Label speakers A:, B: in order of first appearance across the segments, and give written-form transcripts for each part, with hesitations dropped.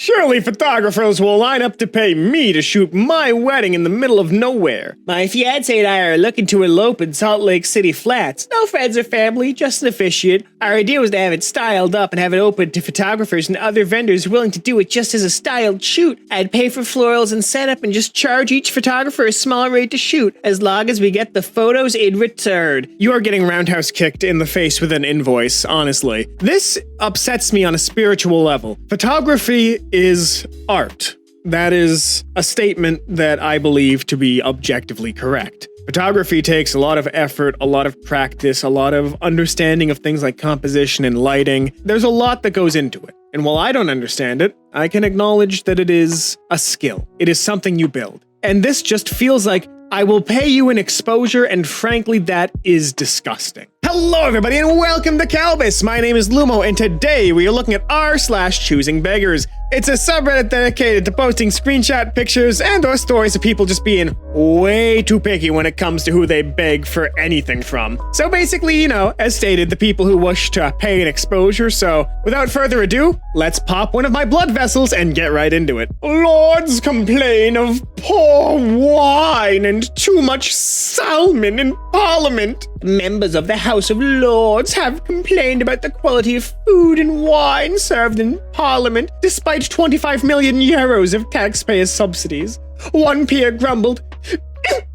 A: Surely photographers will line up to pay me to shoot my wedding in the middle of nowhere. My fiancé and I are looking to elope in Salt Lake City Flats. No friends or family, just an officiant. Our idea was to have it styled up and have it open to photographers and other vendors willing to do it just as a styled shoot. I'd pay for florals and setup and just charge each photographer a small rate to shoot, as long as we get the photos in return. You are getting roundhouse kicked in the face with an invoice, honestly. This upsets me on a spiritual level. Photography is art. That is a statement that I believe to be objectively correct. Photography takes a lot of effort, a lot of practice, a lot of understanding of things like composition and lighting. There's a lot that goes into it. And while I don't understand it, I can acknowledge that it is a skill. It is something you build. And this just feels like I will pay you an exposure, and frankly, that is disgusting. Hello everybody and welcome to Kalbus. My name is Lumo and today we are looking at r/ChoosingBeggars. It's a subreddit dedicated to posting screenshot pictures and or stories of people just being way too picky when it comes to who they beg for anything from. So basically, you know, as stated, the people who wish to pay an exposure. So without further ado, let's pop one of my blood vessels and get right into it. Lords complain of poor wine and too much salmon in Parliament. Members of the House of Lords have complained about the quality of food and wine served in Parliament, despite 25 million euros of taxpayers' subsidies. One peer grumbled,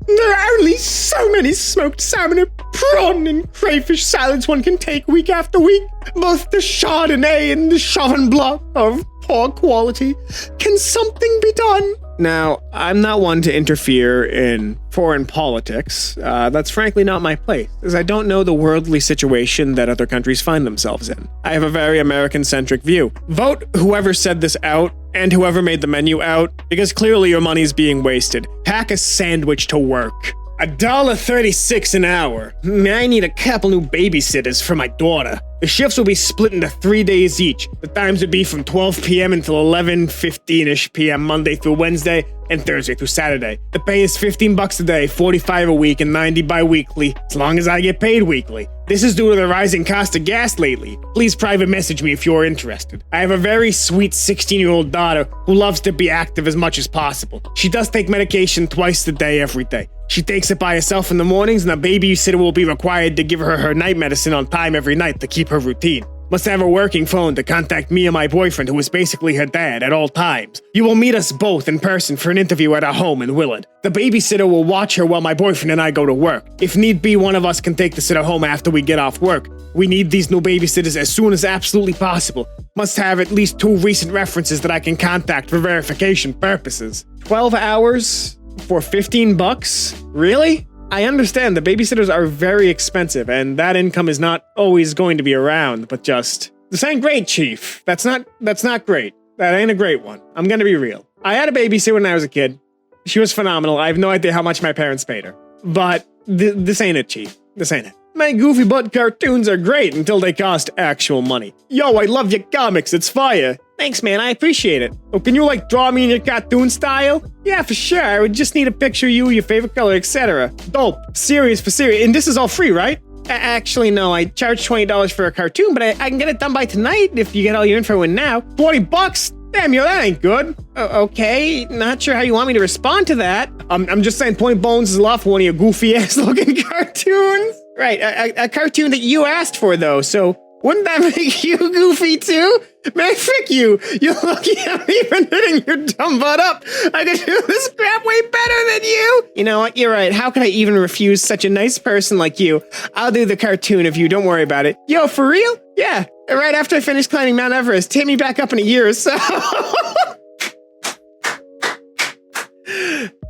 A: "There are only so many smoked salmon and prawn and crayfish salads one can take week after week. Both the Chardonnay and the Sauvignon Blanc are of poor quality. Can something be done?" Now, I'm not one to interfere in foreign politics. That's frankly not my place, as I don't know the worldly situation that other countries find themselves in. I have a very American-centric view. Vote whoever said this out, and whoever made the menu out, because clearly your money's being wasted. Pack a sandwich to work. $1.36 an hour. I need a couple new babysitters for my daughter. The shifts will be split into 3 days each. The times would be from 12 p.m. until 11:15-ish p.m. Monday through Wednesday and Thursday through Saturday. The pay is $15 a day, $45 a week, and $90 bi-weekly, as long as I get paid weekly. This is due to the rising cost of gas lately. Please private message me if you're interested. I have a very sweet 16-year-old daughter who loves to be active as much as possible. She does take medication twice a day every day. She takes it by herself in the mornings, and the babysitter will be required to give her her night medicine on time every night to keep her routine. Must have a working phone to contact me and my boyfriend, who is basically her dad, at all times. You will meet us both in person for an interview at our home in Willard. The babysitter will watch her while my boyfriend and I go to work. If need be, one of us can take the sitter home after we get off work. We need these new babysitters as soon as absolutely possible. Must have at least 2 recent references that I can contact for verification purposes. 12 hours for $15? Really? I understand the babysitters are very expensive, and that income is not always going to be around, but just... This ain't great, Chief. That's not great. That ain't a great one. I'm gonna be real. I had a babysitter when I was a kid. She was phenomenal. I have no idea how much my parents paid her. But this ain't it, Chief. This ain't it. My goofy butt cartoons are great until they cost actual money. Yo, I love your comics. It's fire. Thanks, man. I appreciate it. Oh, can you, draw me in your cartoon style? Yeah, for sure. I would just need a picture of you, your favorite color, etc. Dope. Serious for serious. And this is all free, right? Actually, no. I charge $20 for a cartoon, but I can get it done by tonight if you get all your info in now. $40? Damn, yo, that ain't good. Okay, not sure how you want me to respond to that. I'm just saying Point Bones is a lot for one of your goofy-ass looking cartoons. Right, a cartoon that you asked for, though, so wouldn't that make you goofy, too? Man, frick you. You're lucky I'm even hitting your dumb butt up. I could do this crap way better than you. You know what? You're right. How could I even refuse such a nice person like you? I'll do the cartoon if you don't worry about it. Yo, for real? Yeah. Right after I finish climbing Mount Everest. Hit me back up in a year or so.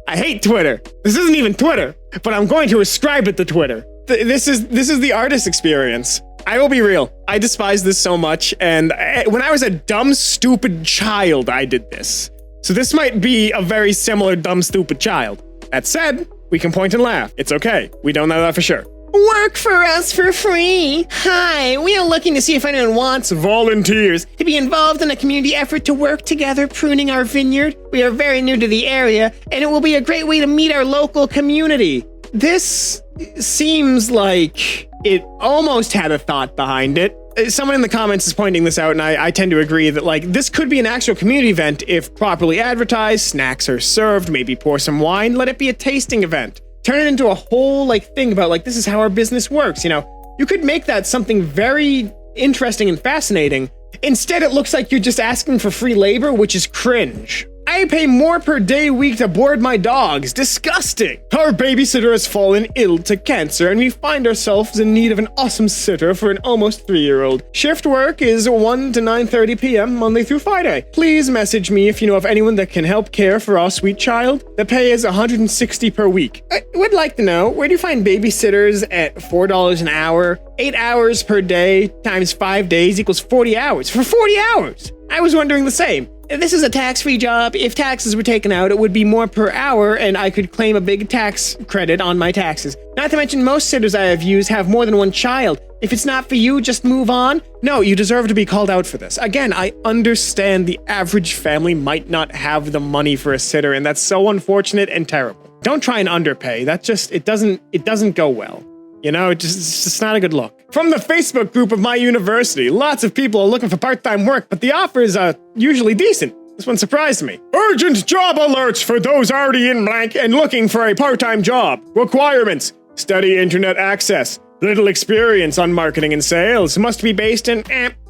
A: I hate Twitter. This isn't even Twitter, but I'm going to ascribe it to Twitter. This is the artist experience. I will be real. I despise this so much, and when I was a dumb, stupid child, I did this. So this might be a very similar dumb, stupid child. That said, we can point and laugh. It's okay. We don't know that for sure. Work for us for free. Hi, we are looking to see if anyone wants volunteers to be involved in a community effort to work together pruning our vineyard. We are very new to the area, and it will be a great way to meet our local community. This seems like it almost had a thought behind it. Someone in the comments is pointing this out, and I tend to agree that, like, this could be an actual community event if properly advertised, snacks are served, maybe pour some wine, let it be a tasting event. Turn it into a whole, like, thing about, like, this is how our business works, you know? You could make that something very interesting and fascinating. Instead, it looks like you're just asking for free labor, which is cringe. I pay more per day week to board my dogs. Disgusting. Our babysitter has fallen ill to cancer, and we find ourselves in need of an awesome sitter for an almost 3-year-old. Shift work is 1 to 9:30 p.m. Monday through Friday. Please message me if you know of anyone that can help care for our sweet child. The pay is $160 per week. I would like to know, where do you find babysitters at $4 an hour? 8 hours per day times 5 days equals 40 hours. For 40 hours! I was wondering the same. This is a tax-free job. If taxes were taken out, it would be more per hour, and I could claim a big tax credit on my taxes. Not to mention, most sitters I have used have more than one child. If it's not for you, just move on. No, you deserve to be called out for this. Again, I understand the average family might not have the money for a sitter, and that's so unfortunate and terrible. Don't try and underpay. That just, it doesn't go well. You know, it's just not a good look. From the Facebook group of my university, lots of people are looking for part-time work, but the offers are usually decent. This one surprised me. Urgent job alerts for those already in blank and looking for a part-time job. Requirements: study internet access, little experience on marketing and sales, must be based in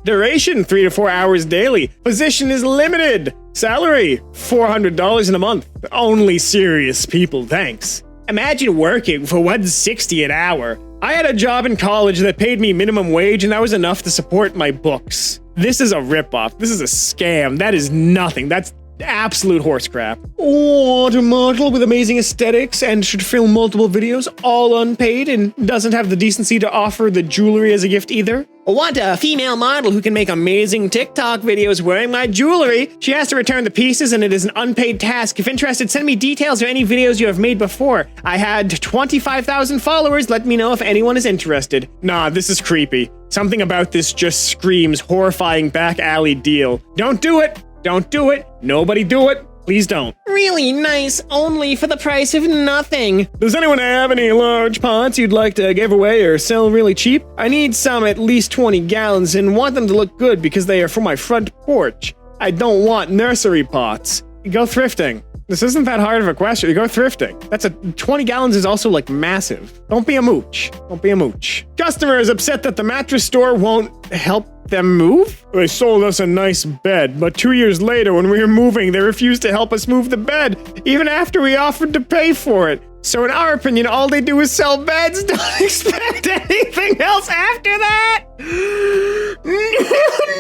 A: duration 3 to 4 hours daily. Position is limited. Salary $400 in a month. Only serious people, thanks. Imagine working for $160 an hour. I had a job in college that paid me minimum wage, and that was enough to support my books. This is a ripoff. This is a scam. That is nothing. That's absolute horse crap. Water model with amazing aesthetics and should film multiple videos, all unpaid, and doesn't have the decency to offer the jewelry as a gift either. I want a female model who can make amazing TikTok videos wearing my jewelry. She has to return the pieces, and it is an unpaid task. If interested, send me details of any videos you have made before. I had 25,000 followers. Let me know if anyone is interested. Nah, this is creepy. Something about this just screams horrifying back alley deal. Don't do it. Don't do it. Nobody do it. Please don't. Really nice, only for the price of nothing. Does anyone have any large pots you'd like to give away or sell really cheap? I need some at least 20 gallons and want them to look good because they are for my front porch. I don't want nursery pots. Go thrifting. This isn't that hard of a question. You go thrifting. 20 gallons is also like massive. Don't be a mooch. Don't be a mooch. Customer is upset that the mattress store won't help them move? They sold us a nice bed, but 2 years later when we were moving, they refused to help us move the bed, even after we offered to pay for it. So in our opinion, all they do is sell beds. Don't expect anything else after that.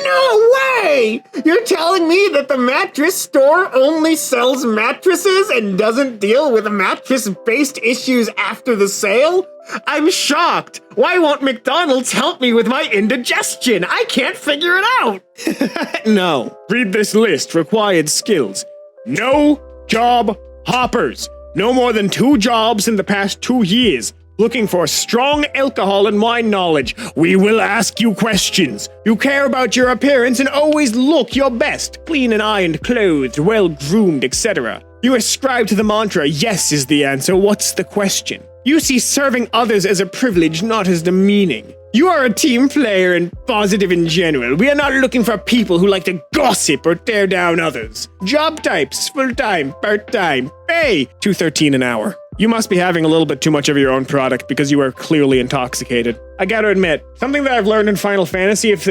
A: No way! You're telling me that the mattress store only sells mattresses and doesn't deal with mattress-based issues after the sale? I'm shocked. Why won't McDonald's help me with my indigestion? I can't figure it out. No. Read this list. Required skills. No job hoppers. No more than 2 jobs in the past 2 years. Looking for strong alcohol and wine knowledge. We will ask you questions. You care about your appearance and always look your best. Clean and ironed, clothed, well-groomed, etc. You ascribe to the mantra, yes is the answer, what's the question? You see serving others as a privilege, not as demeaning. You are a team player and positive in general. We are not looking for people who like to gossip or tear down others. Job types, full-time, part-time, pay $2.13 an hour. You must be having a little bit too much of your own product because you are clearly intoxicated. I gotta admit, something that I've learned in Final Fantasy, if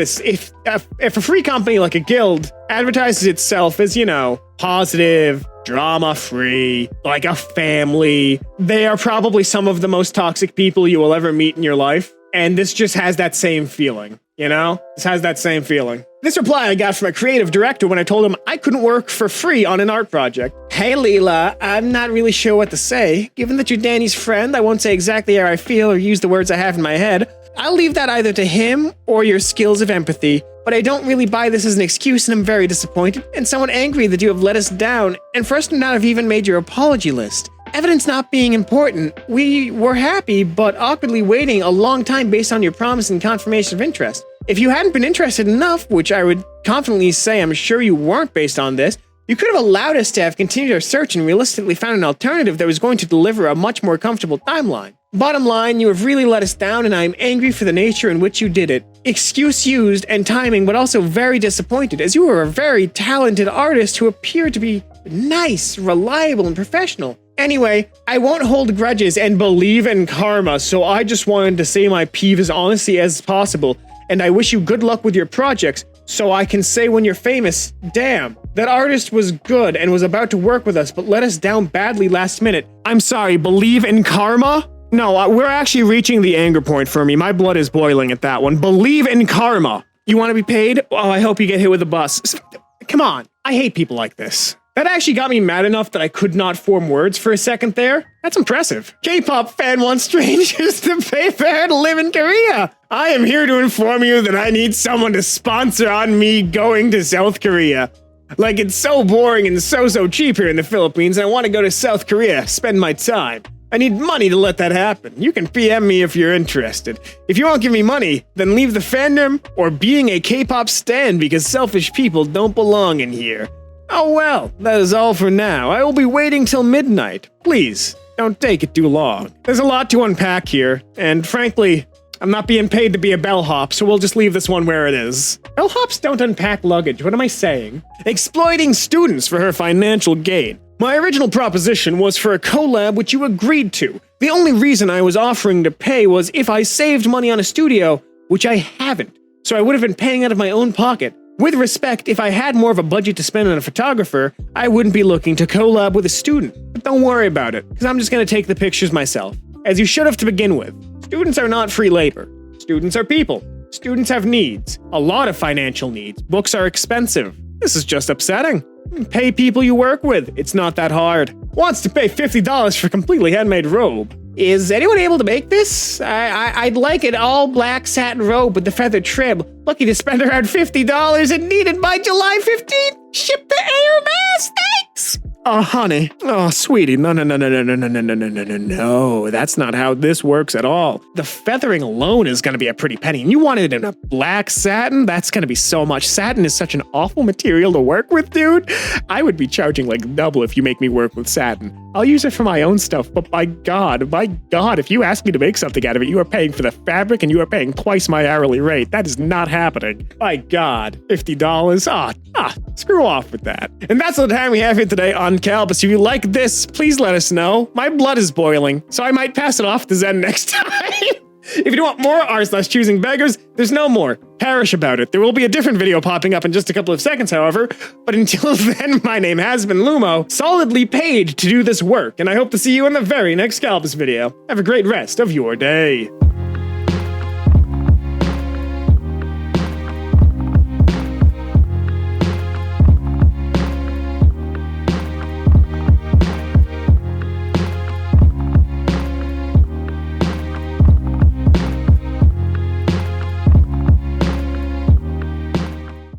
A: a free company like a guild advertises itself as, you know, positive, drama-free, like a family, they are probably some of the most toxic people you will ever meet in your life. And this just has that same feeling, you know? This has that same feeling. This reply I got from a creative director when I told him I couldn't work for free on an art project. Hey Leela, I'm not really sure what to say. Given that you're Danny's friend, I won't say exactly how I feel or use the words I have in my head. I'll leave that either to him or your skills of empathy. But I don't really buy this as an excuse, and I'm very disappointed and somewhat angry that you have let us down, and for us to not have even made your apology list. Evidence not being important, we were happy, but awkwardly waiting a long time based on your promise and confirmation of interest. If you hadn't been interested enough, which I would confidently say I'm sure you weren't based on this, you could have allowed us to have continued our search and realistically found an alternative that was going to deliver a much more comfortable timeline. Bottom line, you have really let us down and I am angry for the nature in which you did it. Excuse used and timing, but also very disappointed, as you are a very talented artist who appeared to be nice, reliable, and professional. Anyway, I won't hold grudges and believe in karma, so I just wanted to say my peeve as honestly as possible, and I wish you good luck with your projects, so I can say when you're famous, damn, that artist was good and was about to work with us, but let us down badly last minute. I'm sorry, believe in karma? No, we're actually reaching the anger point for me. My blood is boiling at that one. Believe in karma. You want to be paid? Oh, I hope you get hit with a bus. Come on. I hate people like this. That actually got me mad enough that I could not form words for a second there. That's impressive. K-pop fan wants strangers to pay for her to live in Korea. I am here to inform you that I need someone to sponsor on me going to South Korea. Like, it's so boring and so cheap here in the Philippines. I want to go to South Korea, spend my time. I need money to let that happen. You can PM me if you're interested. If you won't give me money, then leave the fandom or being a K-pop stan because selfish people don't belong in here. Oh well, that is all for now. I will be waiting till midnight. Please, don't take it too long. There's a lot to unpack here, and frankly, I'm not being paid to be a bellhop, so we'll just leave this one where it is. Bellhops don't unpack luggage, what am I saying? Exploiting students for her financial gain. My original proposition was for a collab which you agreed to. The only reason I was offering to pay was if I saved money on a studio, which I haven't. So I would have been paying out of my own pocket. With respect, if I had more of a budget to spend on a photographer, I wouldn't be looking to collab with a student. But don't worry about it, because I'm just going to take the pictures myself. As you should have to begin with. Students are not free labor. Students are people. Students have needs. A lot of financial needs. Books are expensive. This is just upsetting. Pay people you work with. It's not that hard. Wants to pay $50 for a completely handmade robe. Is anyone able to make this? I'd like an all black satin robe with the feather trim. Lucky to spend around $50 and need it by July 15th. Ship to Hermes, thanks! Oh, honey. Oh, sweetie. No. That's not how this works at all. The feathering alone is going to be a pretty penny. And you want it in a black satin? That's going to be so much. Satin is such an awful material to work with, dude. I would be charging like double if you make me work with satin. I'll use it for my own stuff, but my God, if you ask me to make something out of it, you are paying for the fabric and you are paying twice my hourly rate. That is not happening. My God, $50? Screw off with that. And that's all the time we have here today on Kalbus. If you like this, please let us know. My blood is boiling, so I might pass it off to Zen next time. If you want more r/ChoosingBeggars, there's no more. Perish about it. There will be a different video popping up in just a couple of seconds, however. But until then, my name has been Lumo, solidly paid to do this work, and I hope to see you in the very next Kalbus video. Have a great rest of your day.